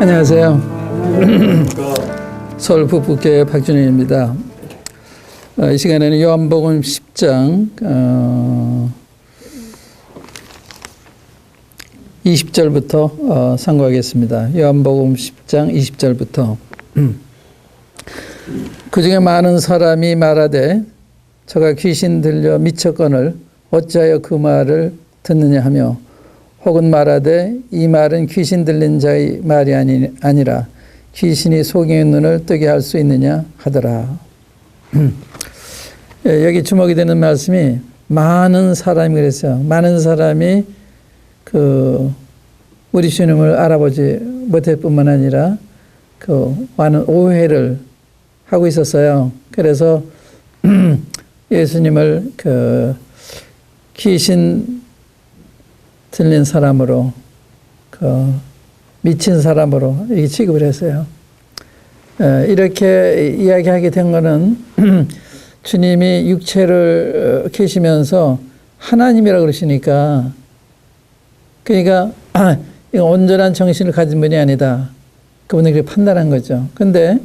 안녕하세요. 서울 북북교회 박준현입니다. 이 시간에는 요한복음 10장 20절부터 상고하겠습니다. 요한복음 10장 20절부터 그 중에 많은 사람이 말하되 저가 귀신 들려 미쳤거늘 어찌하여 그 말을 듣느냐 하며 혹은 말하되 이 말은 귀신 들린 자의 말이 아니라 귀신이 소경의 눈을 뜨게 할 수 있느냐 하더라. 여기 주목이 되는 말씀이 많은 사람이 그랬어요. 많은 사람이 우리 주님을 알아보지 못할 뿐만 아니라 많은 오해를 하고 있었어요. 그래서 예수님을 귀신 들린 사람으로 미친 사람으로 이렇게 취급을 했어요. 이렇게 이야기하게 된 거는 주님이 육체를 계시면서 하나님이라고 그러시니까 그러니까 온전한 정신을 가진 분이 아니다. 그분이 그렇게 판단한 거죠. 근데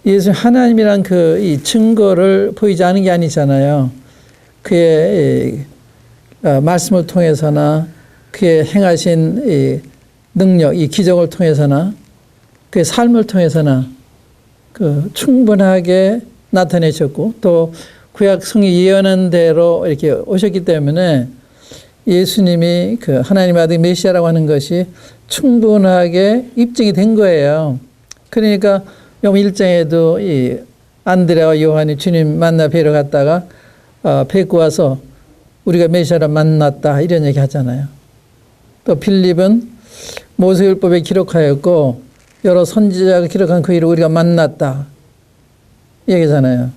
예수 하나님이란 이 증거를 보이지 않은 게 아니잖아요. 그의 말씀을 통해서나 그의 행하신 이 능력, 이 기적을 통해서나 그의 삶을 통해서나 충분하게 나타내셨고 또 구약 성이 예언한 대로 이렇게 오셨기 때문에 예수님이 하나님의 아들 메시아라고 하는 것이 충분하게 입증이 된 거예요. 그러니까 요한 1장에도 이 안드레와 요한이 주님 만나 뵈러 갔다가 뵙고 와서 우리가 메시아를 만났다 이런 얘기 하잖아요. 또 필립은 모세율법에 기록하였고 여러 선지자가 기록한 그 일을 우리가 만났다 얘기잖아요.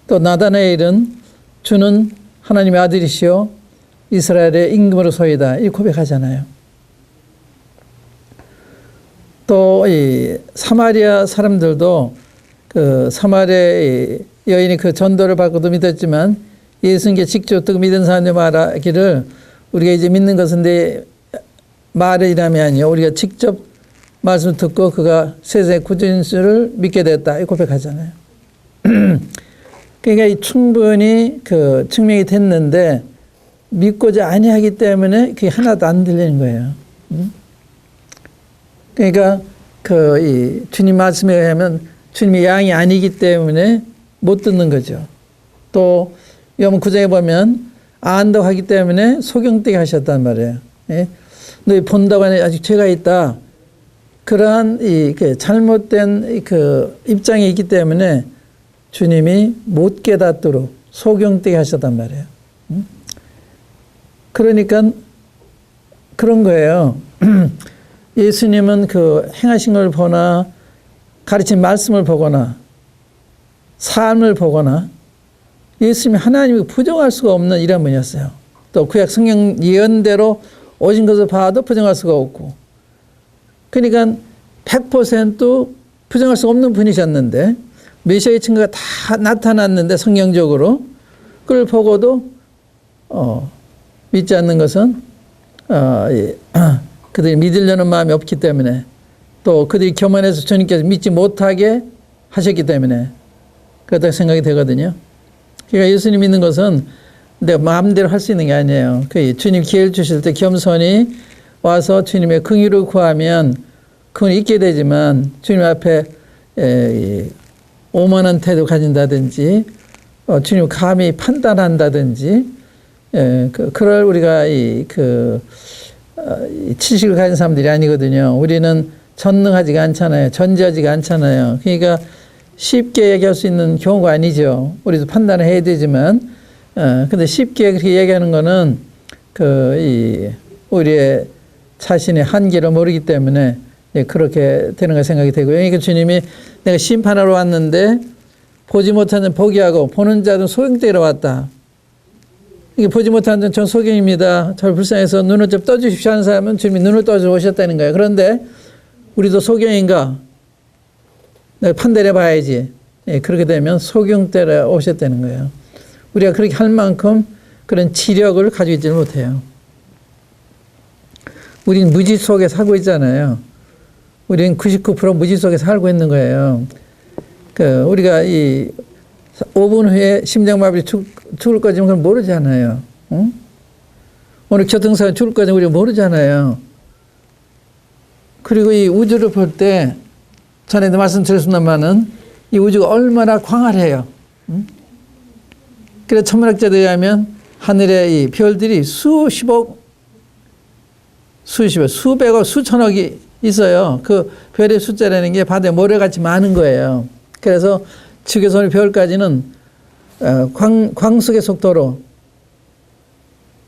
또 나다나엘은 주는 하나님의 아들이시오 이스라엘의 임금으로소이다 이 고백하잖아요. 또 이 사마리아 사람들도 사마리아 여인이 전도를 받고도 믿었지만 예수님께 직접 듣고 믿은 사람들 말하기를 우리가 이제 믿는 것은 내 말의 이람이 아니요 우리가 직접 말씀을 듣고 그가 세상의 구주인수를 믿게 됐다 이 고백하잖아요. 그러니까 충분히 증명이 됐는데 믿고자 아니하기 때문에 그게 하나도 안 들리는 거예요. 그러니까 이 주님 말씀에 의하면 주님이 양이 아니기 때문에 못 듣는 거죠. 또 요한 9장에 보면 안다고 하기 때문에 소경되게 하셨단 말이에요. 예? 너희 본다고 하니 아직 죄가 있다. 그러한 잘못된 입장에 있기 때문에 주님이 못 깨닫도록 소경되게 하셨단 말이에요. 그러니까 그런 거예요. 예수님은 행하신 걸 보나 가르친 말씀을 보거나 삶을 보거나 예수님이 하나님을 부정할 수가 없는 이런 분이었어요. 또 구약 성경 예언대로 오신 것을 봐도 부정할 수가 없고 그러니까 100% 부정할 수 없는 분이셨는데 메시아의 증거가 다 나타났는데 성경적으로 그걸 보고도 믿지 않는 것은 그들이 믿으려는 마음이 없기 때문에 또 그들이 교만해서 주님께서 믿지 못하게 하셨기 때문에 그렇다고 생각이 되거든요. 그러니까 예수님 믿는 것은 내가 마음대로 할 수 있는 게 아니에요. 주님 기회를 주실 때 겸손히 와서 주님의 긍휼을 구하면 그건 있게 되지만 주님 앞에 오만한 태도 가진다든지 주님 감히 판단한다든지 그럴 우리가 지식을 가진 사람들이 아니거든요. 우리는 전능하지가 않잖아요. 전지하지가 않잖아요. 그러니까 쉽게 얘기할 수 있는 경우가 아니죠. 우리도 판단을 해야 되지만 근데 쉽게 그렇게 얘기하는 거는 우리의 자신의 한계를 모르기 때문에 그렇게 되는 거 생각이 되고요. 그러니까 주님이 내가 심판하러 왔는데 보지 못하는 포기하고 보는 자는 소경되러 왔다. 이게 보지 못하는 자는 전 소경입니다. 저를 불쌍해서 눈을 좀 떠주십시오 하는 사람은 주님이 눈을 떠주셔 오셨다는 거예요. 그런데 우리도 소경인가? 내가 판단해 봐야지. 그렇게 되면 소경되러 오셨다는 거예요. 우리가 그렇게 할 만큼 그런 지력을 가지고 있지는 못해요. 우린 무지 속에 살고 있잖아요. 우리는 99% 무지 속에 살고 있는 거예요. 우리가 이 5분 후에 심장마비 죽을 거지 그걸 모르잖아요. 응? 오늘 교통사고 죽을 거지 우리가 모르잖아요. 그리고 이 우주를 볼 때 전에도 말씀드렸습니다만은 이 우주가 얼마나 광활해요. 응? 그래서 천문학자들에 의하면 하늘에 이 별들이 수십억, 수백억, 수천억이 있어요. 그 별의 숫자라는 게 바다에 모래같이 많은 거예요. 그래서 지구에서 오늘 별까지는 광속의 속도로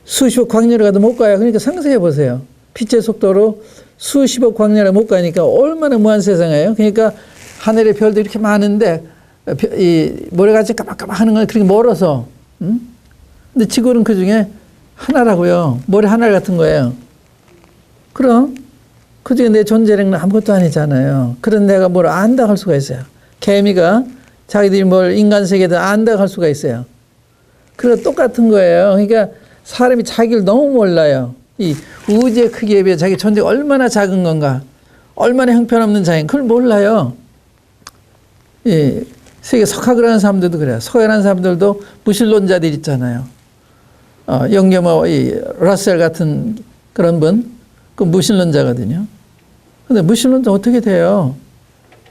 수십억 광년을 가도 못 가요. 그러니까 상상해 보세요. 빛의 속도로 수십억 광년을 못 가니까 얼마나 무한 세상이에요. 그러니까 하늘의 별들이 이렇게 많은데 이 모래같이 까맣까맣 하는 건 그렇게 멀어서. 근데 지구는 그 중에 하나라고요. 모래 하나 같은 거예요. 그럼 그 중에 내 존재는 아무것도 아니잖아요. 그런 내가 뭘 안다 할 수가 있어요. 개미가 자기들이 뭘 인간 세계에도 안다 할 수가 있어요. 그래서 똑같은 거예요. 그러니까 사람이 자기를 너무 몰라요. 이 우주의 크기에 비해 자기 존재가 얼마나 작은 건가, 얼마나 형편없는 자인 그걸 몰라요. 이 세계 석학을 하는 사람들도 그래요. 석학을 하는 사람들도 무신론자들 있잖아요. 이 러셀 같은 그런 분, 그 무신론자거든요. 근데 무신론자 어떻게 돼요?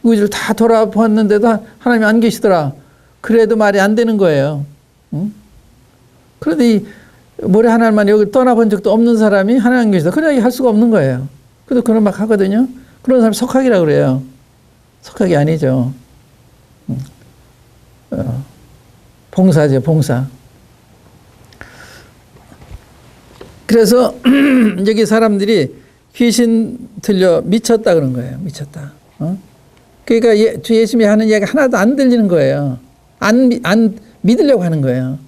우주를 다 돌아보았는데도 하나님이 안 계시더라. 그래도 말이 안 되는 거예요. 응? 그런데 이 모래 하나만 여기 떠나본 적도 없는 사람이 하나님 안 계시다. 그런 얘기 할 수가 없는 거예요. 그래도 그런 막 하거든요. 그런 사람이 석학이라고 그래요. 석학이 아니죠. 봉사죠, 봉사. 그래서 여기 사람들이 귀신 들려 미쳤다 그런 거예요. 미쳤다. 그러니까 주 예수님이 하는 이야기 하나도 안 들리는 거예요. 안 믿으려고 하는 거예요.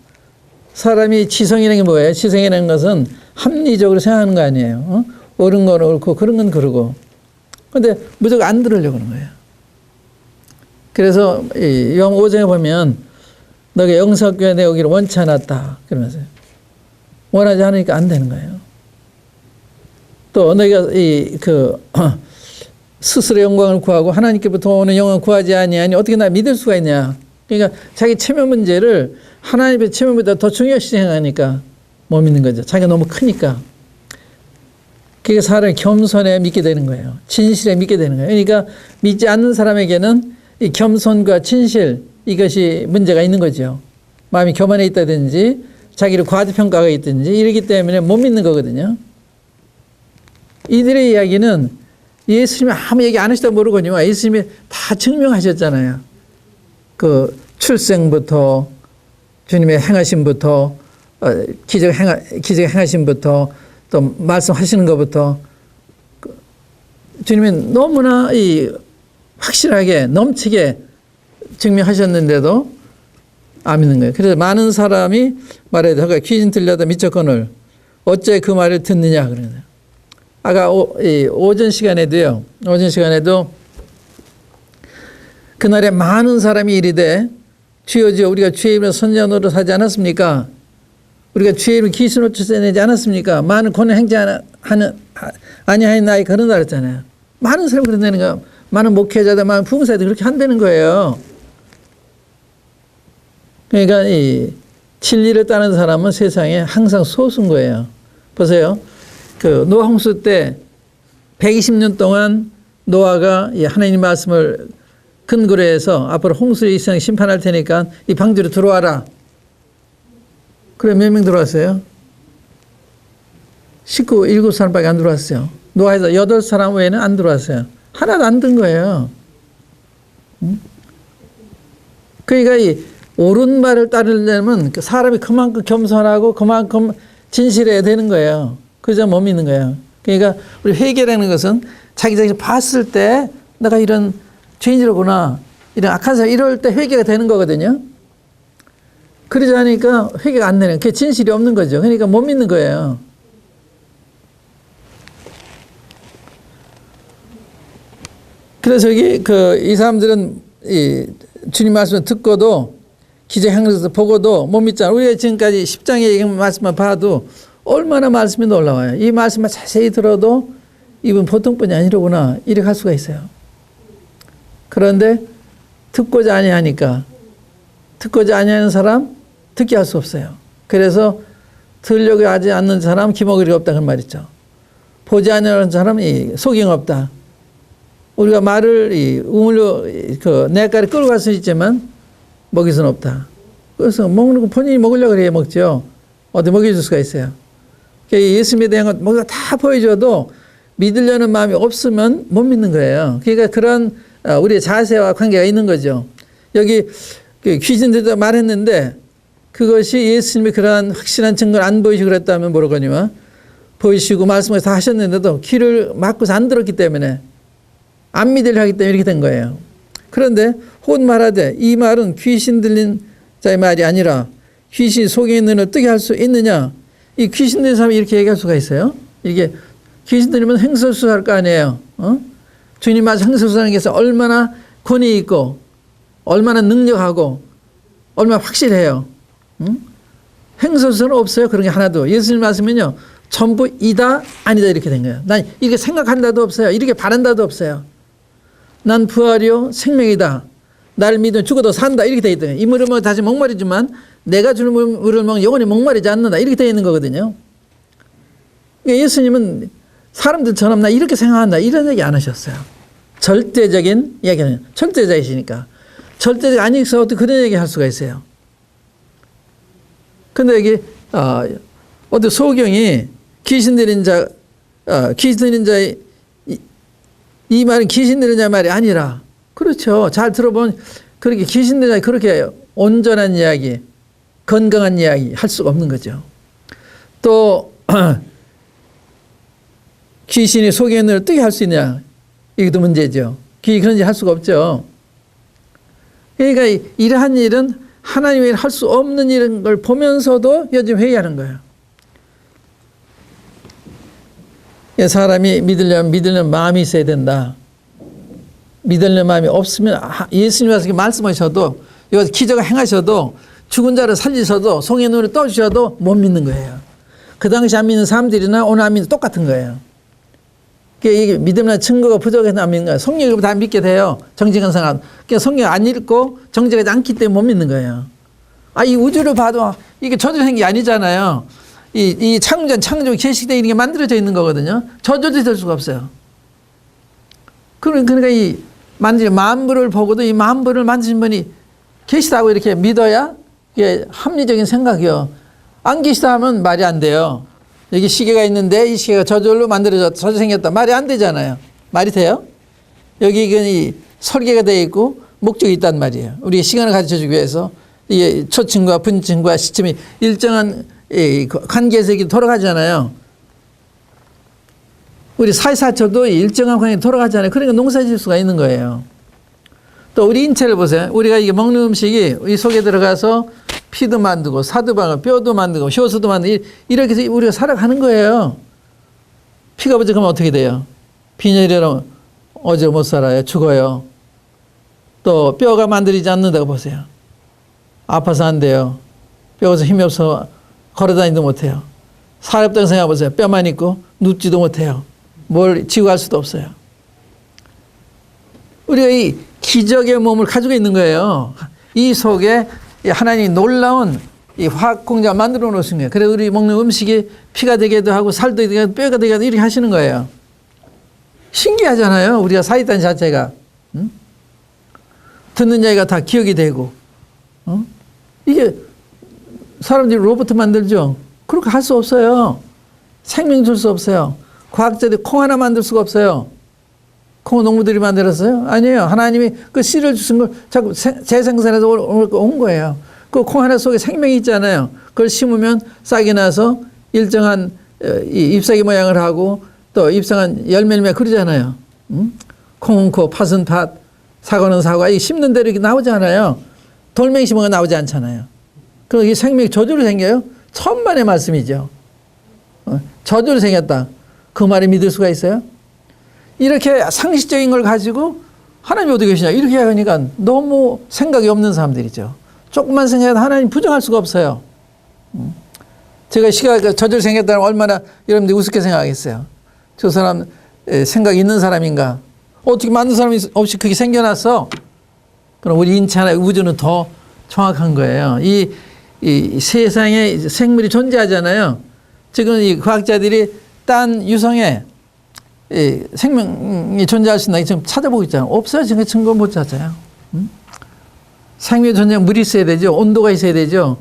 사람이 지성이라는 게 뭐예요? 지성이라는 것은 합리적으로 생각하는 거 아니에요. 옳은 건 옳고 그런 건 그러고. 그런데 무조건 안 들으려고 하는 거예요. 그래서 요한 5장에 보면 너가 영성교회 내 오기를 원치 않았다 그러면서요. 원하지 않으니까 안 되는 거예요. 또 너희가 스스로 영광을 구하고 하나님께부터 오는 영광을 구하지 아니하니 어떻게 나 믿을 수가 있냐. 그러니까 자기 체면 문제를 하나님의 체면보다 더 중요시 생각하니까 못 믿는 거죠. 자기가 너무 크니까. 그게 사람이 겸손해 믿게 되는 거예요. 진실에 믿게 되는 거예요. 그러니까 믿지 않는 사람에게는 이 겸손과 진실 이것이 문제가 있는 거죠. 마음이 교만해 있다든지 자기를 과대평가가 있든지 이러기 때문에 못 믿는 거거든요. 이들의 이야기는 예수님이 아무 얘기 안 하시다 모르거든요. 예수님이 다 증명하셨잖아요. 그 출생부터 주님의 행하심부터 기적 행하심부터 또 말씀하시는 것부터 주님이 너무나 확실하게 넘치게 증명하셨는데도 안 믿는 거예요. 그래서 많은 사람이 말해도 귀신 들려다 미쳤거늘 어째 그 말을 듣느냐 그러네요. 아까 오전 시간에도 그날에 많은 사람이 이르되 주여 주여 우리가 주의 이름으로 선지자 노릇하지 않았습니까? 우리가 주의 이름으로 귀신을 쫓아내지 않았습니까? 많은 권을 행치 아니하였나이까 그런다 그랬잖아요. 많은 사람이 그런다는 거, 많은 목회자들, 많은 부흥사들 그렇게 한다는 거예요. 그러니까 이 진리를 따르는 사람은 세상에 항상 소수인 거예요. 보세요. 그 노아 홍수 때 120년 동안 노아가 이 하나님 말씀을 근거로 해서 앞으로 홍수를 이 세상 심판할 테니까 이 방주로 들어와라. 그래 몇 명 들어왔어요? 7사람밖에 안 들어왔어요. 노아에서 8사람 외에는 안 들어왔어요. 하나도 안 든 거예요. 그러니까 이 옳은 말을 따르려면 사람이 그만큼 겸손하고 그만큼 진실해야 되는 거예요. 그저 못 믿는 거예요. 그러니까 우리 회개라는 것은 자기 자신을 봤을 때 내가 이런 죄인이로구나, 이런 악한 사람 이럴 때 회개가 되는 거거든요. 그러지 않으니까 회개가 안 되는, 그게 진실이 없는 거죠. 그러니까 못 믿는 거예요. 그래서 여기 이 사람들은 주님 말씀을 듣고도 기적 행해서 보고도 못 믿잖아요. 우리가 지금까지 10장의 말씀만 봐도 얼마나 말씀이 놀라워요. 이 말씀만 자세히 들어도 이분 보통 분이 아니로구나 이렇게 할 수가 있어요. 그런데 듣고자 아니하니까 듣고자 아니하는 사람 듣게 할 수 없어요. 그래서 들으려고 하지 않는 사람 기먹으리가 없다 그런 말 있죠. 보지 않는 사람이 소경 없다. 우리가 말을 우물로 그 내가를 끌고 갈 수 있지만 먹일 수는 없다. 그래서 먹는 거 본인이 먹으려고 그래야 먹죠. 어떻게 먹여줄 수가 있어요. 예수님에 대한 것 뭔가 다 보여줘도 믿으려는 마음이 없으면 못 믿는 거예요. 그러니까 그런 우리의 자세와 관계가 있는 거죠. 여기 귀신들도 말했는데 그것이 예수님이 그러한 확실한 증거를 안 보이시고 그랬다면 모르거니와 보이시고 말씀을 다 하셨는데도 귀를 막고서 안 들었기 때문에 안 믿으려 하기 때문에 이렇게 된 거예요. 그런데 곧 말하되 이 말은 귀신 들린 자의 말이 아니라 귀신 속에 있는 눈을 뜨게 할 수 있느냐. 이 귀신 들린 사람이 이렇게 얘기할 수가 있어요. 이게 귀신 들리면 횡설수설할 거 아니에요. 주님 맞아 횡설수설하는 게 얼마나 권위 있고 얼마나 능력하고 얼마나 확실해요. 횡설수설은 없어요. 그런 게 하나도. 예수님 말씀은요. 전부 이다 아니다 이렇게 된 거예요. 난 이렇게 생각한다도 없어요. 이렇게 바란다도 없어요. 난 부활이요 생명이다. 나를 믿으면 죽어도 산다 이렇게 돼 있거든요. 이 물을 먹으면 다시 목마르지만 내가 주는 물을 먹으면 영원히 목마르지 않는다 이렇게 돼 있는 거거든요. 그러니까 예수님은 사람들처럼 나 이렇게 생각한다 이런 얘기 안 하셨어요. 절대적인 이야기는 절대자이시니까. 절대적 아니어서 어떻게 그런 얘기 할 수가 있어요. 근데 여기 어떤 소경이 귀신 들린 자의 이 말은 귀신 들린 자의 말이 아니라 그렇죠. 잘 들어보면 그렇게 귀신 들린 자 그렇게 온전한 이야기, 건강한 이야기 할 수가 없는 거죠. 또 귀신이 속에 있는 어떻게 할 수 있냐 이것도 문제죠. 귀신이 그런 짓 할 수가 없죠. 그러니까 이러한 일은 하나님이 할 수 없는 이런 걸 보면서도 요즘 회의하는 거예요. 사람이 믿으려면 마음이 있어야 된다. 믿으려는 마음이 없으면 예수님 와서 말씀하셔도 여기서 기적을 행하셔도 죽은 자를 살리셔도 송의 눈을 떠주셔도 못 믿는 거예요. 그 당시 안 믿는 사람들이나 오늘 안 믿는 똑같은 거예요. 이게 믿음이나 증거가 부족해서 안 믿는 거예요. 성경을 다 믿게 돼요. 정직한 사람. 그러니까 성경 안 읽고 정직하지 않기 때문에 못 믿는 거예요. 이 우주를 봐도 이게 저주된 게 아니잖아요. 이 창조, 계시되어 있는 게 만들어져 있는 거거든요. 저주될 수가 없어요. 그러니까 이 만물을 보고도 이 만물을 만드신 분이 계시다고 이렇게 믿어야 이게 합리적인 생각이요. 안 계시다 하면 말이 안 돼요. 여기 시계가 있는데 이 시계가 저절로 만들어졌다. 저주 생겼다. 말이 안 되잖아요. 말이 돼요? 여기 이 설계가 되어 있고 목적이 있단 말이에요. 우리 시간을 가르쳐주기 위해서 이게 초침과 분침과 시침이 일정한 관계에서 이렇게 돌아가잖아요. 우리 사회사초도 일정한 관계에 돌아가잖아요. 그러니까 농사 지을 수가 있는 거예요. 또 우리 인체를 보세요. 우리가 이게 먹는 음식이 이 속에 들어가서 피도 만들고 살도 만들고 뼈도 만들고 효소도 만들고 이렇게 해서 우리가 살아가는 거예요. 피가 부족하면 어떻게 돼요? 빈혈이라면 어제 못 살아요. 죽어요. 또 뼈가 만들어지지 않는다고 보세요. 아파서 안 돼요. 뼈에서 힘이 없어 걸어다니도 못해요. 사렵다고 생각해보세요. 뼈만 있고 눕지도 못해요. 뭘 지고 갈 수도 없어요. 우리가 이 기적의 몸을 가지고 있는 거예요. 이 속에 하나님이 놀라운 이 화학 공작을 만들어 놓으신 거예요. 그래서 우리 먹는 음식이 피가 되기도 하고 살도 되게 하고 뼈가 되게 하고 이렇게 하시는 거예요. 신기하잖아요. 우리가 살아있다는 자체가. 응? 듣는 자가 다 기억이 되고. 이게 사람들이 로봇 만들죠. 그렇게 할 수 없어요. 생명 줄 수 없어요. 과학자들이 콩 하나 만들 수가 없어요. 콩 농부들이 만들었어요? 아니에요. 하나님이 그 씨를 주신 걸 자꾸 재생산해서 온 거예요. 그 콩 하나 속에 생명이 있잖아요. 그걸 심으면 싹이 나서 일정한 잎사귀 모양을 하고 또 잎상한 열매를 그러잖아요. 콩은 콩, 팥은 팥, 사과는 사과. 이 심는 대로 이렇게 나오잖아요. 돌멩이 심으면 나오지 않잖아요. 그럼 이 생명이 저주로 생겨요? 천만의 말씀이죠. 저주로 생겼다. 그 말을 믿을 수가 있어요? 이렇게 상식적인 걸 가지고 하나님이 어디 계시냐 이렇게 하니까 너무 생각이 없는 사람들이죠. 조금만 생각해도 하나님 부정할 수가 없어요. 제가 시가 저주로 생겼다는 얼마나 여러분들이 우습게 생각하겠어요. 저 사람 생각이 있는 사람인가? 어떻게 만든 사람이 없이 그게 생겨났어? 그럼 우리 인체나 우주는 더 정확한 거예요. 이 세상에 생물이 존재하잖아요. 지금 이 과학자들이 딴 유성에 생명이 존재할 수 있나 지금 찾아보고 있잖아요. 없어요. 지금 증거 못 찾아요. 생명이 존재하면 물이 있어야 되죠. 온도가 있어야 되죠.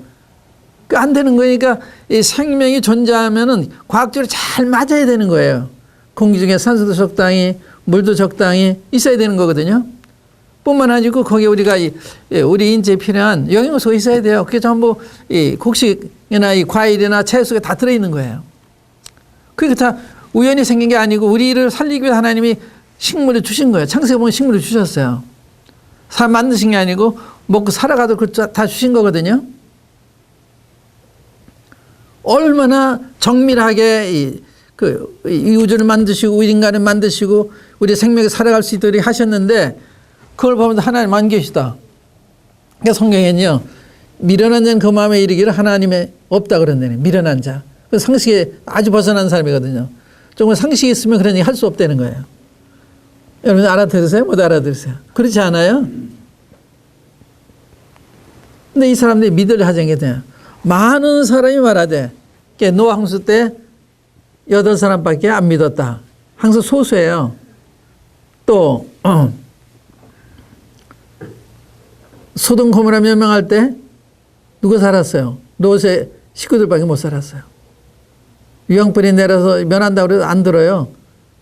안 되는 거니까 이 생명이 존재하면은 과학적으로 잘 맞아야 되는 거예요. 공기 중에 산소도 적당히, 물도 적당히 있어야 되는 거거든요. 뿐만 아니고 거기에 우리가 우리 인체에 필요한 영양소가 있어야 돼요. 그게 전부 이 곡식이나 이 과일이나 채소 속에 다 들어있는 거예요. 그게 다 우연히 생긴 게 아니고 우리를 살리기 위해 하나님이 식물을 주신 거예요. 창세기 보면 식물을 주셨어요. 사람 만드신 게 아니고 먹고 살아가도록 다 주신 거거든요. 얼마나 정밀하게 이 우주를 만드시고 우리 인간을 만드시고 우리 생명에 살아갈 수 있도록 하셨는데 그걸 보면서 하나님 안 계시다. 그러니까 성경에는요. 미련한 자는 그 마음에 이르기를 하나님에 없다 그런다네. 미련한 자. 그 상식에 아주 벗어난 사람이거든요. 정말 상식이 있으면 그런 얘기 할 수 없다는 거예요. 여러분 알아들으세요? 못 알아들으세요? 그렇지 않아요? 근데 이 사람들이 믿으려 하자는 게 돼요. 많은 사람이 말하되 노아 홍수 때 8사람밖에 안 믿었다. 항상 소수예요. 또 소돔 고모라 멸망할 때 누가 살았어요? 롯의 식구들밖에 못 살았어요. 유황불이 내려서 면한다고 해도 안 들어요.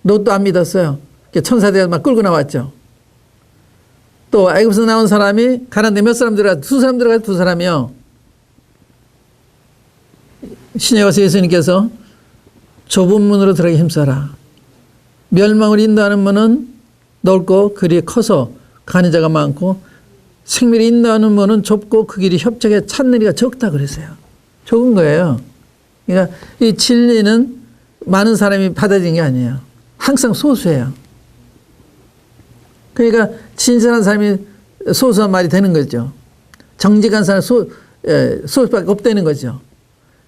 롯도 안 믿었어요. 천사들이 막 끌고 나왔죠. 또 애굽에서 나온 사람이 가는데 몇 사람 들어가? 2사람 들어가 2사람이요. 신에 가서 예수님께서 좁은 문으로 들어가기 힘써라. 멸망을 인도하는 문은 넓고 그리 커서 가는 자가 많고 생명을 인도하는 문은 좁고 그 길이 협착에 찾는 이가 적다 그랬어요. 적은 거예요. 그러니까 이 진리는 많은 사람이 받아들이는 게 아니에요. 항상 소수예요. 그러니까 진실한 사람이 소수한 말이 되는 거죠. 정직한 사람이 소수밖에 없다는 거죠.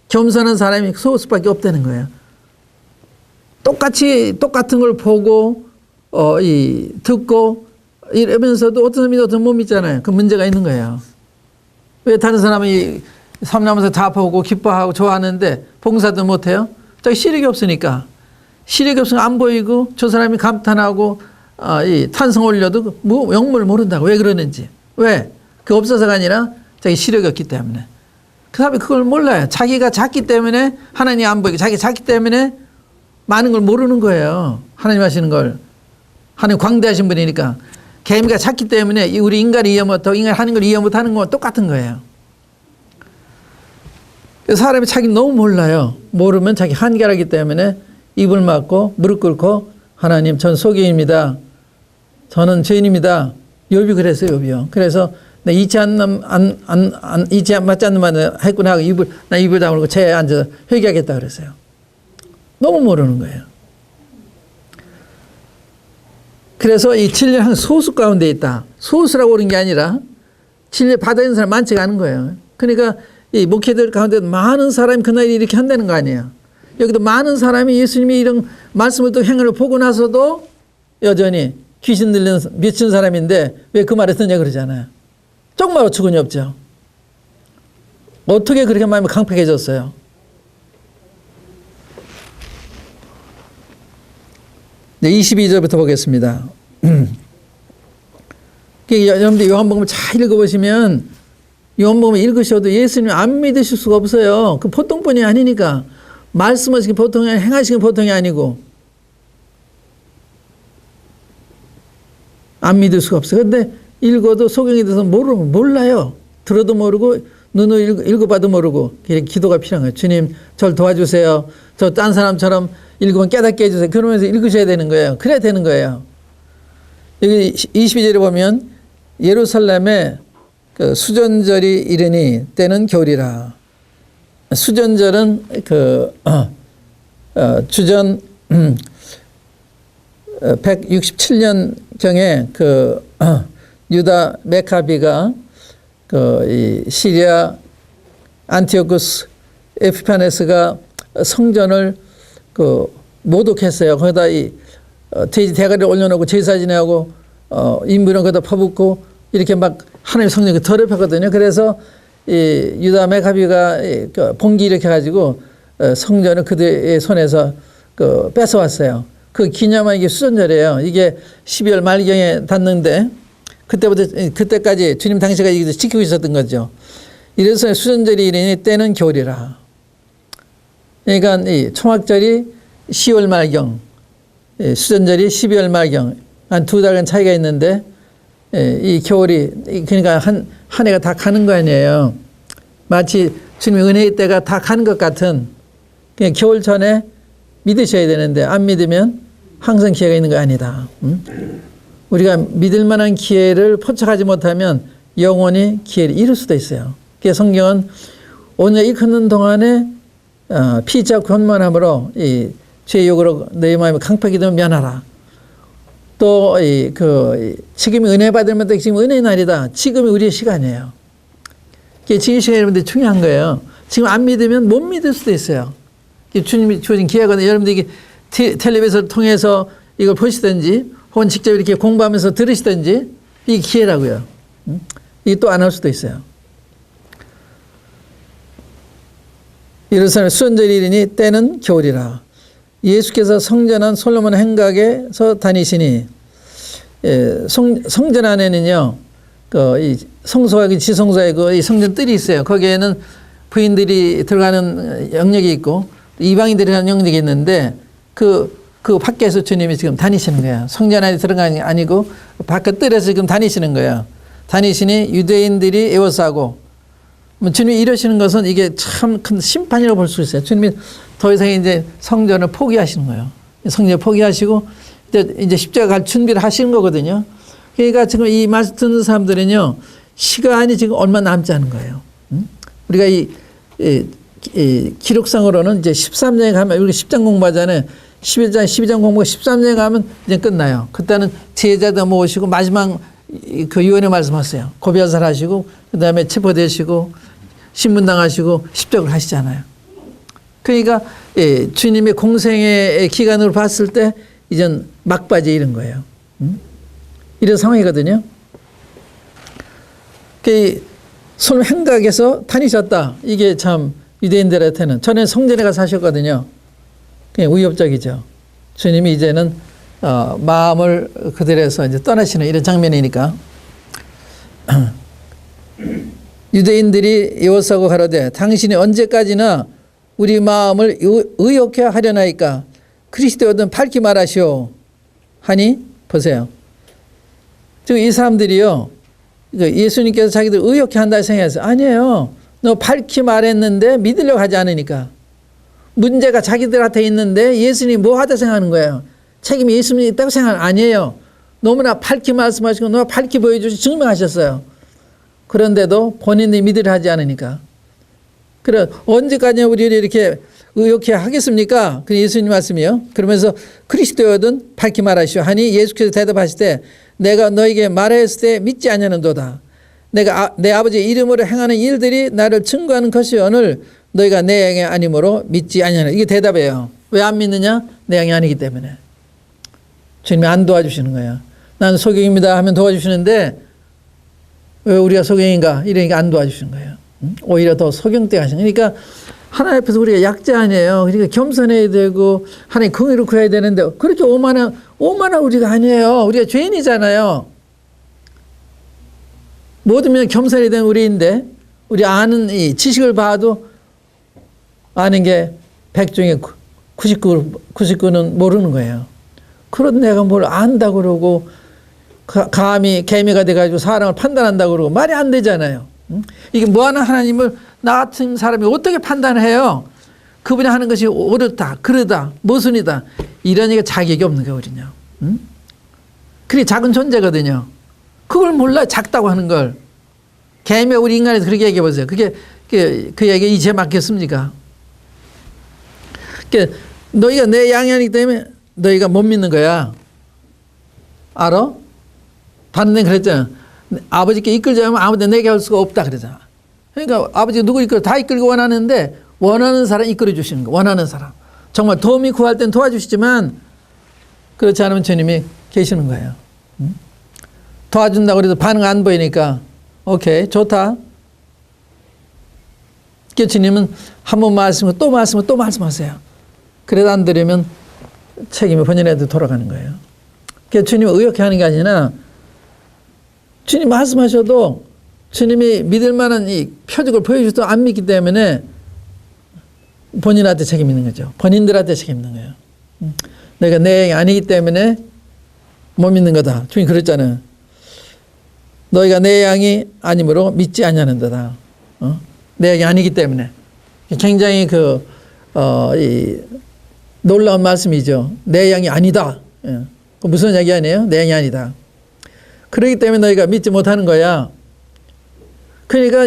겸손한 사람이 소수밖에 없다는 거예요. 똑같은 걸 보고 듣고 이러면서도 어떤 사람이 어떤 못 믿잖아요. 그 문제가 있는 거예요. 왜 다른 사람이 삼나무에서 다 보고 기뻐하고 좋아하는데 봉사도 못해요? 자기 시력이 없으니까. 시력이 없으면 안 보이고 저 사람이 감탄하고 이 탄성 올려도 영문을 모른다고. 왜 그러는지. 왜? 그게 없어서가 아니라 자기 시력이 없기 때문에. 그 사람이 그걸 몰라요. 자기가 작기 때문에 하나님이 안 보이고 자기 작기 때문에 많은 걸 모르는 거예요. 하나님 하시는 걸. 하나님 광대하신 분이니까. 개미가 작기 때문에 우리 인간이 이해 못하고 인간이 하는 걸 이해 못하는 건 똑같은 거예요. 사람이 자기 너무 몰라요. 모르면 자기 한계라기 때문에 입을 막고 무릎 꿇고 하나님 전 소경입니다. 저는 죄인입니다. 욥이 그랬어요. 욥이요. 그래서 나 이치 맞지 않는 말을 했구나 하고 나 입을 다물고 체에 앉아서 회개하겠다 그랬어요. 너무 모르는 거예요. 그래서 이 진리는 항상 소수 가운데 있다. 소수라고 그런 게 아니라 진리 받아들이는 사람 많지가 않은 거예요. 그러니까 이 목회들 가운데 많은 사람이 그날 이렇게 한다는 거 아니에요. 여기도 많은 사람이 예수님이 이런 말씀을 또 행을 보고 나서도 여전히 귀신 들리는 미친 사람인데 왜 그 말을 듣냐 그러잖아요. 정말 어처구니 없죠. 어떻게 그렇게 마음이 강팍해졌어요. 네, 22절부터 보겠습니다. 여러분들 요한복음 잘 읽어보시면 요한복음 읽으셔도 예수님 안 믿으실 수가 없어요. 그 보통 분이 아니니까. 말씀하시긴 보통이 아니고 행하시긴 보통이 아니고 안 믿을 수가 없어요. 근데 읽어도 소경에 대해서 몰라요. 들어도 모르고 눈으로 읽어봐도 모르고 기도가 필요한 거예요. 주님 저를 도와주세요. 저 딴 사람처럼 읽으면 깨닫게 해주세요. 그러면서 읽으셔야 되는 거예요. 그래야 되는 거예요. 여기 22절에 보면 예루살렘에 그 수전절이 이르니 때는 겨울이라. 수전절은 주전 167년경에 유다 메카비가 이 시리아 안티오쿠스 에피파네스가 성전을 모독했어요. 거기다 돼지 대가리를 올려놓고 제사 지내고 인부는 거기다 퍼붓고 이렇게 막 하나님 성령이 더럽혔거든요. 그래서 이 유다 메가비가 그 봉기 일으켜 가지고 성전을 그들의 손에서 그 뺏어왔어요. 그 기념한 이게 수전절이에요. 이게 12월 말경에 닿는데 그때까지 주님 당시가 이거 지키고 있었던 거죠. 이래서 수전절이 이르니 때는 겨울이라. 그러니까 이 초막절이 10월 말경, 수전절이 12월 말경, 한 2달간 차이가 있는데 이 겨울이 그러니까 한 해가 다 가는 거 아니에요. 마치 주님의 은혜의 때가 다 가는 것 같은 그냥 겨울 전에 믿으셔야 되는데 안 믿으면 항상 기회가 있는 거 아니다. 우리가 믿을 만한 기회를 포착하지 못하면 영원히 기회를 잃을 수도 있어요. 그래서 성경은 오늘 일컫는 동안에 피자 권만함으로 이 죄의 욕으로 너희 마음이 강팍이 되면 면하라. 또 지금이 은혜 받을 만큼 지금 은혜의 날이다. 지금이 우리의 시간이에요. 지금 시간이 여러분들 중요한 거예요. 지금 안 믿으면 못 믿을 수도 있어요. 주님이 주어진 기회거든요. 여러분들이 텔레비전을 통해서 이걸 보시든지 혹은 직접 이렇게 공부하면서 들으시든지 이게 기회라고요. 이게 또 안 할 수도 있어요. 예루살렘 수전절이 이르니 때는 겨울이라. 예수께서 성전한 솔로몬 행각에서 다니시니 성전 안에는요 이 성소하고 지성소하고 이 성전 뜰이 있어요. 거기에는 부인들이 들어가는 영역이 있고 이방인들이 들어가는 영역이 있는데 그 밖에서 주님이 지금 다니시는 거예요. 성전 안에 들어가는 게 아니고 바깥 뜰에서 지금 다니시는 거예요. 다니시니 유대인들이 에워싸고 주님이 이러시는 것은 이게 참 큰 심판이라고 볼 수 있어요. 주님이 더 이상 이제 성전을 포기하시는 거예요. 성전을 포기하시고 이제 십자가 갈 준비를 하시는 거거든요. 그러니까 지금 이 말씀 듣는 사람들은요, 시간이 지금 얼마 남지 않은 거예요. 우리가 이 기록상으로는 이제 13장에 가면, 우리가 10장 공부하잖아요. 11장, 12장 공부가 13장에 가면 이제 끝나요. 그때는 제자들 모으시고 마지막 그 유언의 말씀하세요. 고별살 하시고, 그 다음에 체포되시고, 신문당하시고, 십자가를 하시잖아요. 그러니까 주님의 공생의 기간으로 봤을 때 이젠 막바지에 이른 거예요. 이런 상황이거든요. 솔로몬 행각에서 다니셨다. 이게 참 유대인들한테는 전에 성전에 가서 사셨거든요. 그냥 위협적이죠. 주님이 이제는 마음을 그들에서 이제 떠나시는 이런 장면이니까. 유대인들이 에워싸고 가로되 당신이 언제까지나 우리 마음을 의욕해 하려나이까 그리스도든 밝히 말하시오 하니 보세요. 지금 이 사람들이요, 예수님께서 자기들 의욕해 한다 생각해서 아니에요. 너 밝히 말했는데 믿으려고 하지 않으니까. 문제가 자기들한테 있는데 예수님이 뭐 하다 생각하는 거예요. 책임이 예수님이 있다고 생각은 아니에요. 너무나 밝히 말씀하시고 너무나 밝히 보여주시 증명하셨어요. 그런데도 본인이 믿으려 하지 않으니까. 그래 언제까지 우리를 이렇게 의욕해 하겠습니까? 그 예수님 말씀이요. 그러면서 그리스도여든 밝히 말하시오 하니 예수께서 대답하시되 내가 너에게 말하였을 때 믿지 아니하는도다. 내가 내 아버지의 이름으로 행하는 일들이 나를 증거하는 것이오늘 너희가 내 양이 아니므로 믿지 아니하는. 이게 대답이에요. 왜 안 믿느냐? 내 양이 아니기 때문에. 주님이 안 도와주시는 거예요. 나는 소경입니다 하면 도와주시는데 왜 우리가 소경인가? 이러니까 안 도와주시는 거예요. 오히려 더 소경되게 하시는 거예요. 그러니까 하나님 앞에서 우리가 약자 아니에요. 그러니까 겸손해야 되고 하나님 긍휼을 구해야 되는데 그렇게 오만한 우리가 아니에요. 우리가 죄인이잖아요. 모두면 겸손해야 되는 우리인데 우리 아는 이 지식을 봐도 아는 게 100 중에 99는 모르는 거예요. 그런 내가 뭘 안다 그러고 감히 개미가 돼가지고 사람을 판단한다 그러고 말이 안 되잖아요. 이게 뭐하는 하나님을 나 같은 사람이 어떻게 판단해요? 그분이 하는 것이 옳다, 그러다, 모순이다. 이러니까 자격이 없는 거예요, 우리는요. 그게 작은 존재거든요. 그걸 몰라, 작다고 하는 걸. 개미가 우리 인간에서 그렇게 얘기해 보세요. 그게 그 얘기 이제 맞겠습니까? 너희가 내 양이 아니기 때문에 너희가 못 믿는 거야. 알아? 다른 데는 그랬잖아. 아버지께 이끌자면 아무데 내게 할 수가 없다 그러잖아. 그러니까 아버지가 누구 이끌어 다 이끌고 원하는데 원하는 사람 이끌어 주시는 거. 원하는 사람. 정말 도움이 구할 땐 도와주시지만 그렇지 않으면 주님이 계시는 거예요. 도와준다고 해도 반응 안 보이니까 오케이 좋다. 주님은 한 번 말씀하고 또 말씀하고 또 말씀하세요. 그래도 안 들으면 책임이 본인한테 돌아가는 거예요. 주님은 의역해 하는 게 아니라 주님 말씀하셔도 주님이 믿을 만한 이 표적을 보여주셔도 안 믿기 때문에 본인한테 책임 있는 거죠. 본인들한테 책임 있는 거예요. 내가 내 양이 아니기 때문에 못 믿는 거다. 주님 그랬잖아요. 너희가 내 양이 아니므로 믿지 않냐는도다. 내 양이 아니기 때문에. 굉장히 이 놀라운 말씀이죠. 내 양이 아니다. 예. 무슨 얘기 아니에요? 내 양이 아니다. 그렇기 때문에 너희가 믿지 못하는 거야. 그러니까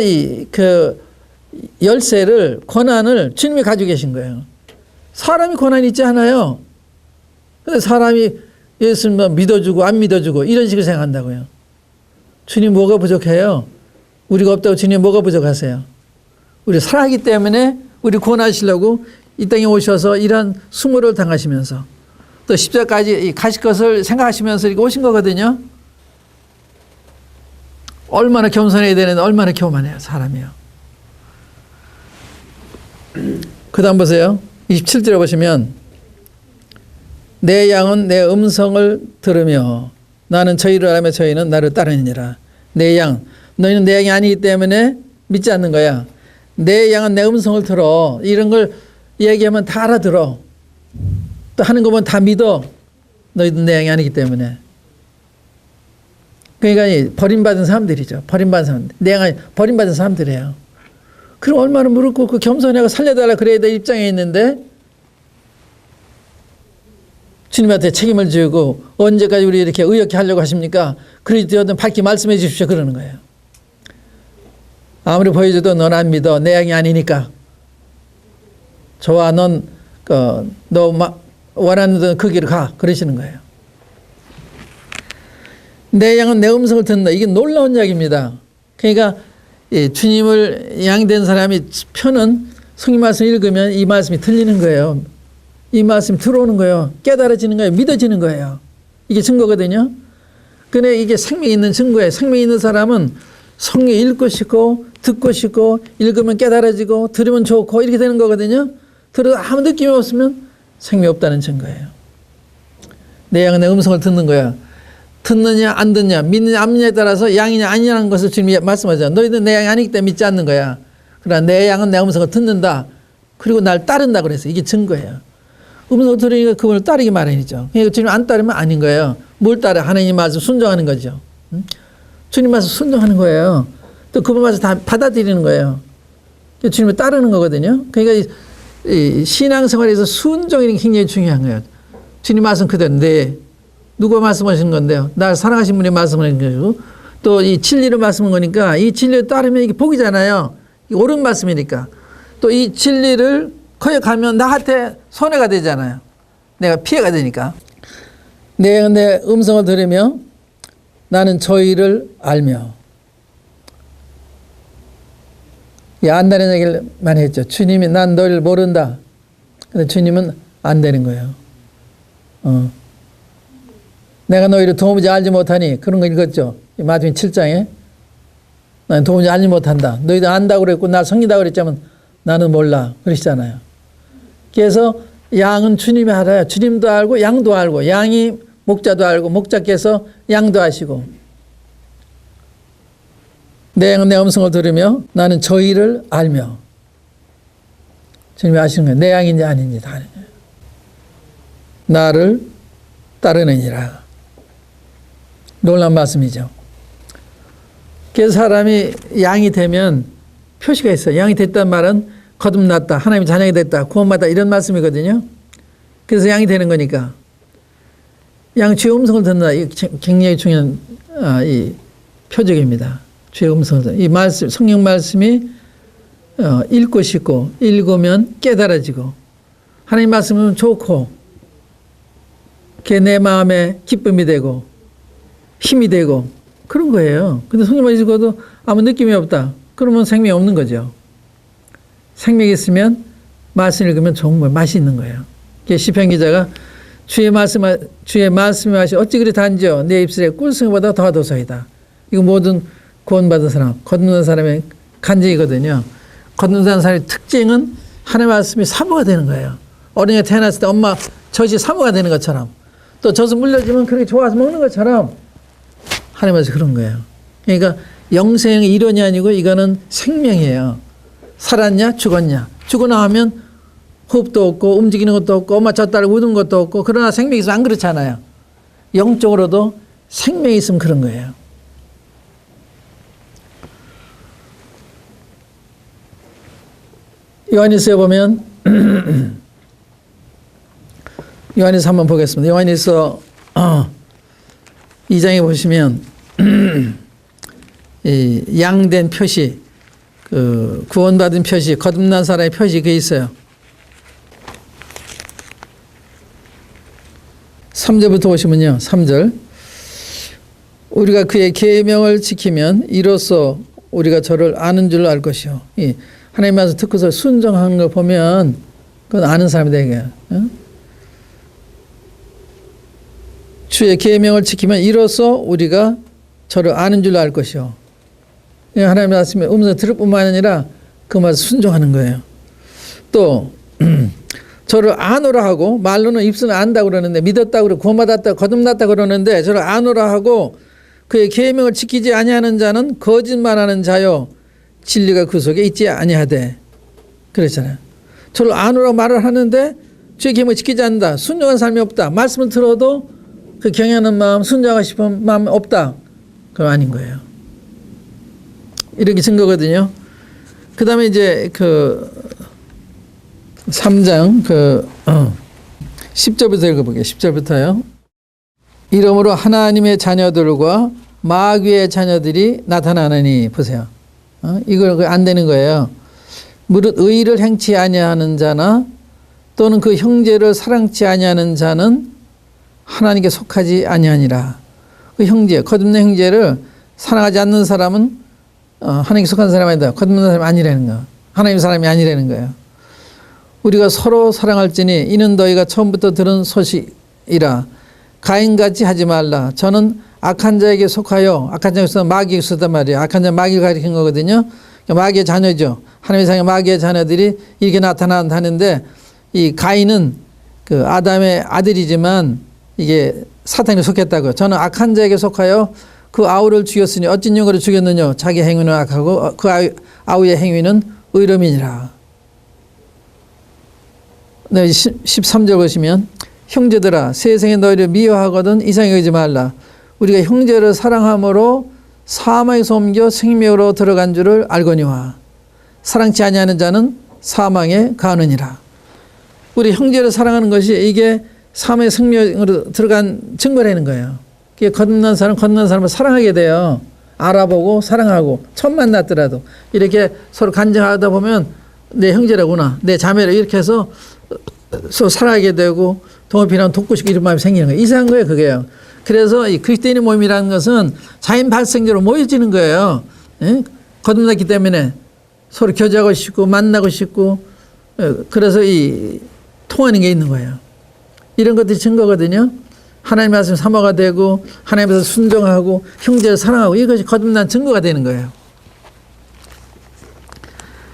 열쇠를, 권한을 주님이 가지고 계신 거예요. 사람이 권한이 있지 않아요. 근데 사람이 예수님만 믿어주고 안 믿어주고 이런 식으로 생각한다고요. 주님 뭐가 부족해요? 우리가 없다고 주님 뭐가 부족하세요? 우리 살아가기 때문에 우리 구원하시려고 이 땅에 오셔서 이런 수모를 당하시면서 또 십자가까지 가실 것을 생각하시면서 이렇게 오신 거거든요. 얼마나 겸손해야 되는데 얼마나 교만해요, 사람이요. 그 다음 보세요. 27절에 보시면 내 양은 내 음성을 들으며 나는 저희를 알며 저희는 나를 따르느니라. 내 양, 너희는 내 양이 아니기 때문에 믿지 않는 거야. 내 양은 내 음성을 들어. 이런 걸 얘기하면 다 알아들어. 또 하는 거 보면 다 믿어. 너희도 내 양이 아니기 때문에. 그러니까 버림받은 사람들이죠. 버림받은 사람들. 내 양이 버림받은 사람들이에요. 그럼 얼마나 무릎 꿇고 겸손하고 살려달라 그래야 될 입장에 있는데 주님한테 책임을 지고 언제까지 우리 이렇게 의역해 하려고 하십니까? 그리스도는 밝히 말씀해 주십시오. 그러는 거예요. 아무리 보여줘도 넌 안 믿어. 내 양이 아니니까. 좋아, 너 원하는 그 길을 가. 그러시는 거예요. 내 양은 내 음성을 듣는다. 이게 놀라운 이야기입니다. 그러니까 주님을 양된 사람이 펴는 성경 말씀 읽으면 이 말씀이 들리는 거예요. 이 말씀이 들어오는 거예요. 깨달아지는 거예요. 믿어지는 거예요. 이게 증거거든요. 근데 이게 생명이 있는 증거예요. 생명이 있는 사람은 성경 읽고 싶고 듣고 싶고 읽으면 깨달아지고 들으면 좋고 이렇게 되는 거거든요. 들어도 아무 느낌이 없으면 생명이 없다는 증거예요. 내 양은 내 음성을 듣는 거야. 듣느냐 안 듣느냐 믿느냐 안 믿느냐에 따라서 양이냐 아니냐는 것을 주님이 말씀하잖아요. 너희는 내 양이 아니기 때문에 믿지 않는 거야. 그러나 내 양은 내 음성을 듣는다. 그리고 날 따른다 그래서 이게 증거예요. 음성을 들으니까 그분을 따르기 마련이죠. 그러니까 주님 안 따르면 아닌 거예요. 뭘 따라? 하나님 말씀 순종하는 거죠. 주님 말씀 순종하는 거예요. 또 그분 말씀 다 받아들이는 거예요. 주님을 따르는 거거든요. 그러니까 이 신앙생활에서 순종이 굉장히 중요한 거예요. 주님 말씀 그대로인데 누가 말씀하시는 건데요? 날 사랑하신 분이 말씀하는 거고 또 이 진리를 말씀한 거니까 이 진리를 따르면 이게 복이잖아요. 옳은 말씀이니까. 또 이 진리를 거역하면 나한테 손해가 되잖아요. 내가 피해가 되니까. 내 음성을 들으며 나는 저희를 알며. 안다는 얘기를 많이 했죠. 주님이 난 너를 모른다. 근데 주님은 안 되는 거예요. 내가 너희를 도무지 알지 못하니 그런 거 읽었죠. 마태복음 7장에 나는 도무지 알지 못한다. 너희들 안다고 그랬고 나 성리다고 그랬지만 나는 몰라. 그러시잖아요. 그래서 양은 주님이 알아요. 주님도 알고 양도 알고 양이 목자도 알고 목자께서 양도 아시고 내 양은 내 음성을 들으며 나는 저희를 알며 주님이 아시는 거예요. 내 양인지 아닌지 다 아는 거예요. 나를 따르느니라. 놀라운 말씀이죠. 그래서 사람이 양이 되면 표시가 있어요. 양이 됐단 말은 거듭났다. 하나님의 자녀이 됐다. 구원받다. 이런 말씀이거든요. 그래서 양이 되는 거니까. 양 주의 음성을 듣는다. 이 굉장히 중요한 이 표적입니다. 주의 음성을 듣는다. 이 말씀, 성경 말씀이 읽고 싶고 읽으면 깨달아지고 하나님 말씀은 좋고 그게 내 마음에 기쁨이 되고 힘이 되고 그런 거예요. 근데 성경만 읽어도 아무 느낌이 없다. 그러면 생명이 없는 거죠. 생명이 있으면 말씀 읽으면 좋은 거예요. 맛이 있는 거예요. 시편 기자가 주의 말씀이 하시 어찌 그리 단지요 내 입술에 꿀승보다 더하도소이다. 이거 모든 구원받은 사람, 거듭난 사람의 간증이거든요. 거듭난 사람의 특징은 하나님의 말씀이 사모가 되는 거예요. 어린이가 태어났을 때 엄마 젖이 사모가 되는 것처럼, 또 젖을 물려주면 그렇게 좋아서 먹는 것처럼 하나님의 말씀이 그런 거예요. 그러니까 영생의 이론이 아니고 이거는 생명이에요. 살았냐 죽었냐. 죽고 나면 호흡도 없고 움직이는 것도 없고 엄마 젖 따르고 우는 것도 없고, 그러나 생명이 있으면 안 그렇잖아요. 영적으로도 생명이 있으면 그런 거예요. 요한일서에 보면 요한일서 한번 보겠습니다. 요한일서 2장에 보시면 이 양된 표시, 그 구원받은 표시, 거듭난 사람의 표시 그게 있어요. 3절부터 보시면요. 3절. 우리가 그의 계명을 지키면 이로써 우리가 저를 아는 줄로 알 것이요. 하나님 말씀 듣고서 순종하는 걸 보면 그건 아는 사람이 되게. 주의 계명을 지키면 이로써 우리가 저를 아는 줄로 알 것이요. 하나님 말씀에 음성 들을 뿐만 아니라 그 말씀 순종하는 거예요. 또 저를 아노라 하고, 말로는 입술은 안다고 그러는데, 믿었다고 그러고 구원받았다고 거듭났다고 그러는데 저를 아노라 하고 그의 계명을 지키지 아니하는 자는 거짓말하는 자요 진리가 그 속에 있지 아니하되. 그랬잖아요. 저를 아노라고 말을 하는데 주의 계명을 지키지 않는다. 순종한 사람이 없다. 말씀을 들어도 그 경외하는 마음, 순종하고 싶은 마음 없다. 그건 아닌 거예요. 이렇게 증거거든요. 그 다음에 이제 그 3장 10절부터 읽어볼게요. 10절부터요. 이러므로 하나님의 자녀들과 마귀의 자녀들이 나타나느니. 보세요. 이거 안 되는 거예요. 무릇 의를 행치 아니하는 자나 또는 그 형제를 사랑치 아니하는 자는 하나님께 속하지 아니하니라. 그 형제, 거듭난 형제를 사랑하지 않는 사람은 하나님께 속한 사람이 아니다. 거듭난 사람이 아니라는 거. 하나님의 사람이 아니라는 거예요. 우리가 서로 사랑할지니 이는 너희가 처음부터 들은 소식이라. 가인같이 하지 말라. 저는 악한 자에게 속하여, 악한 자에서 마귀에게 속단 말이에요. 악한 자 마귀를 가리킨 거거든요. 마귀의 자녀죠. 하나님의 상의 마귀의 자녀들이 이렇게 나타난다는데, 이 가인은 그 아담의 아들이지만 이게 사탄에 속했다고요. 저는 악한 자에게 속하여 그 아우를 죽였으니 어찌 용으로 죽였느냐. 자기 행위는 악하고 그 아우의 행위는 의로움이니라. 네, 13절 보시면 형제들아 세상에 너희를 미워하거든 이상히 여기지 말라. 우리가 형제를 사랑함으로 사망에서 옮겨 생명으로 들어간 줄을 알거니와 사랑치 아니하는 자는 사망에 가느니라. 우리 형제를 사랑하는 것이 이게 사망의 생명으로 들어간 증거라는 거예요. 이게 거듭난 사람을 사랑하게 돼요. 알아보고 사랑하고 처음 만났더라도 이렇게 서로 간증하다 보면 내 형제라구나, 내 자매라, 이렇게 해서 서로 사랑하게 되고 동업이랑 돕고 싶고 이런 마음이 생기는 거예요. 이상한 거예요, 그게요. 그래서 이 그리스도인의 모임이라는 것은 자연 발생적으로 모여지는 거예요. 예? 거듭났기 때문에 서로 교제하고 싶고 만나고 싶고, 그래서 이 통하는 게 있는 거예요. 이런 것들이 증거거든요. 하나님 말씀 사모가 되고 하나님께서 순종하고 형제를 사랑하고, 이것이 거듭난 증거가 되는 거예요.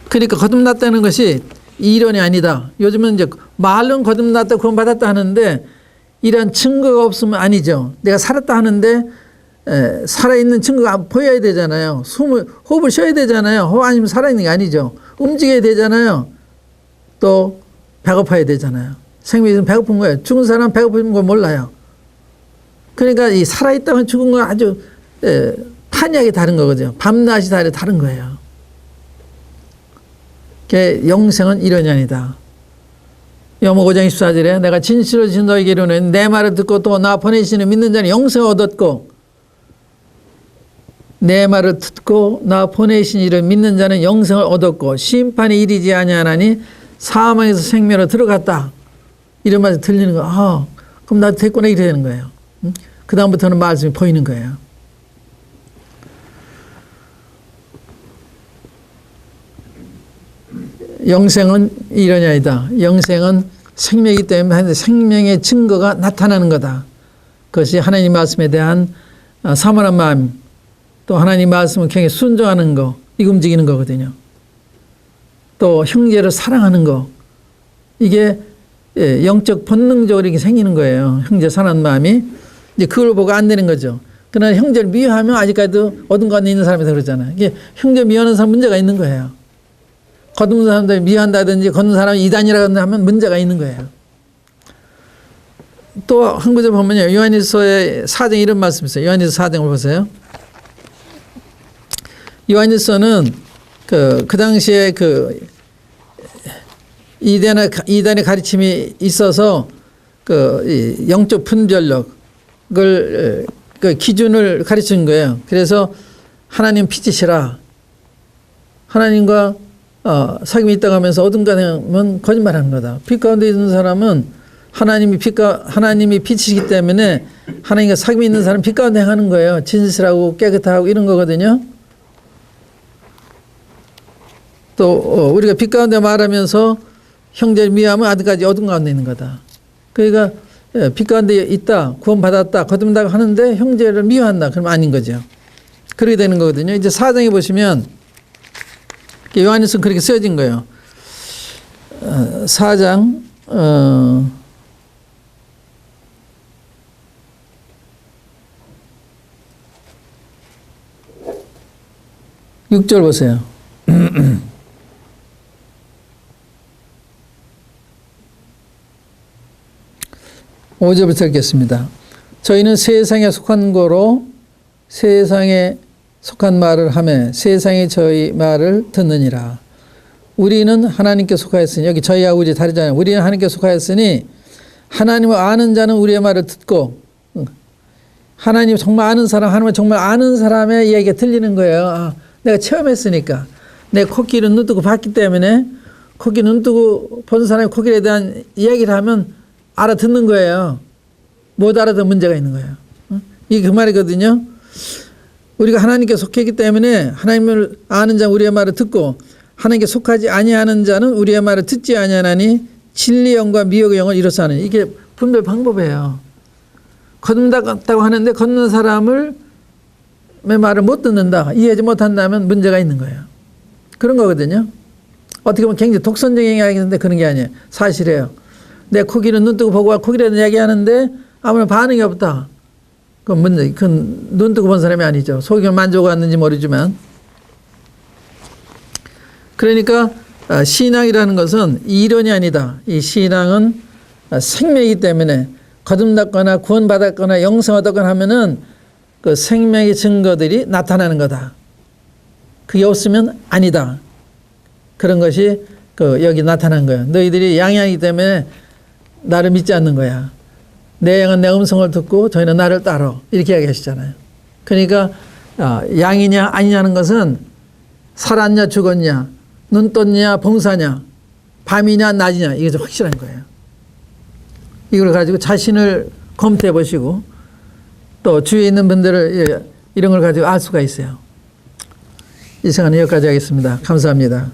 그러니까 거듭났다는 것이 이론이 아니다. 요즘은 이제 말론 거듭났다 구원받았다 하는데 이런 증거가 없으면 아니죠. 내가 살았다 하는데 살아있는 증거가 보여야 되잖아요. 호흡을 쉬어야 되잖아요. 호흡 아니면 살아있는 게 아니죠. 움직여야 되잖아요. 또 배고파야 되잖아요. 생명이 있으면 배고픈 거예요. 죽은 사람은 배고픈 거 몰라요. 그러니까 이 살아있다면 죽은 건 아주 판이하게 다른 거거든요. 밤낮이 다른 거예요. 영생은 이론이 아니다. 요한복음 5장 14절에 내가 진실로 진 너에게 이르노니 내 말을 듣고 또 나 보내시는 믿는 자는 영생을 얻었고, 내 말을 듣고 나 보내신 이를 믿는 자는 영생을 얻었고 심판에 이르지 아니하나니 사망에서 생명으로 들어갔다. 이런 말이 들리는 거. 그럼 나도 됐구나 이렇게 되는 거예요. 그 다음부터는 말씀이 보이는 거예요. 영생은 이론이 아니다. 영생은 생명이기 때문에 생명의 증거가 나타나는 거다. 그것이 하나님 말씀에 대한 사모한 마음, 또 하나님 말씀을 굉장히 순종하는 거, 이거 움직이는 거거든요. 또 형제를 사랑하는 거, 이게 영적 본능적으로 이렇게 생기는 거예요. 형제 사랑하는 마음이. 이제 그걸 보고 안 되는 거죠. 그러나 형제를 미워하면 아직까지도 어딘가에 있는 사람이 그러잖아요. 이게 형제 미워하는 사람 문제가 있는 거예요. 거듭는 사람들 미워한다든지 걷는 사람이 이단이라고 하면 문제가 있는 거예요. 또 한 구절 보면요. 요한일서의 4장 이런 말씀이 있어요. 요한일서 4장을 보세요. 요한일서는 그 당시에 이단의 가르침이 있어서 이 영적 분별력을 그 기준을 가르치는 거예요. 그래서 하나님 빛이시라. 하나님과 사귐이 있다고 하면서 어딘가면 거짓말하는 거다. 빛 가운데 있는 사람은 하나님이 빛이시기 때문에 하나님과 사귐이 있는 사람은 빛 가운데 행하는 거예요. 진실하고 깨끗하고 이런 거거든요. 또 우리가 빛 가운데 말하면서 형제를 미워하면 아직까지 어둠 가운데 있는 거다. 그러니까 빛 가운데 있다, 구원받았다, 거듭난다고 하는데 형제를 미워한다. 그러면 아닌 거죠. 그렇게 되는 거거든요. 이제 4장에 보시면 요한일서는 그렇게 쓰여진 거예요. 4장 6절 보세요. 5절부터 읽겠습니다. 저희는 세상에 속한 거로 세상에 속한 말을 하며 세상이 저희 말을 듣느니라. 우리는 하나님께 속하였으니, 여기 저희와 우리 다르잖아요. 우리는 하나님께 속하였으니 하나님을 아는 자는 우리의 말을 듣고, 하나님 정말 아는 사람, 하나님을 정말 아는 사람의 이야기가 들리는 거예요. 내가 체험했으니까. 내 코끼리는 눈 뜨고 봤기 때문에 코끼리 눈 뜨고 본 사람이 코끼리에 대한 이야기를 하면 알아듣는 거예요. 못 알아듣는 문제가 있는 거예요. 이게 그 말이거든요. 우리가 하나님께 속했기 때문에 하나님을 아는 자는 우리의 말을 듣고 하나님께 속하지 아니하는 자는 우리의 말을 듣지 아니하나니 진리의 영과 미혹의 영을 이로써 하는, 이게 분별 방법이에요. 거듭났다고 하는데 걷는 사람을 내 말을 못 듣는다, 이해하지 못한다면 문제가 있는 거예요. 그런 거거든요. 어떻게 보면 굉장히 독선적인 이야기인데 그런 게 아니에요. 사실이에요. 내 코끼리는 눈 뜨고 보고 코끼리에 대한 이야기 하는데 아무런 반응이 없다. 그건 문제, 그건 눈 뜨고 본 사람이 아니죠. 속이면 만족했는지 모르지만. 그러니까 신앙이라는 것은 이론이 아니다. 이 신앙은 생명이기 때문에 거듭났거나 구원받았거나 영성하거나 하면은 그 생명의 증거들이 나타나는 거다. 그게 없으면 아니다. 그런 것이 여기 나타난 거예요. 너희들이 양이 아니기 때문에 나를 믿지 않는 거야. 내 양은 내 음성을 듣고 저희는 나를 따라. 이렇게 이야기하시잖아요. 그러니까 양이냐 아니냐는 것은 살았냐 죽었냐, 눈 떴냐 봉사냐, 밤이냐 낮이냐, 이게 좀 확실한 거예요. 이걸 가지고 자신을 검토해 보시고 또 주위에 있는 분들을 이런 걸 가지고 알 수가 있어요. 이 시간은 여기까지 하겠습니다. 감사합니다.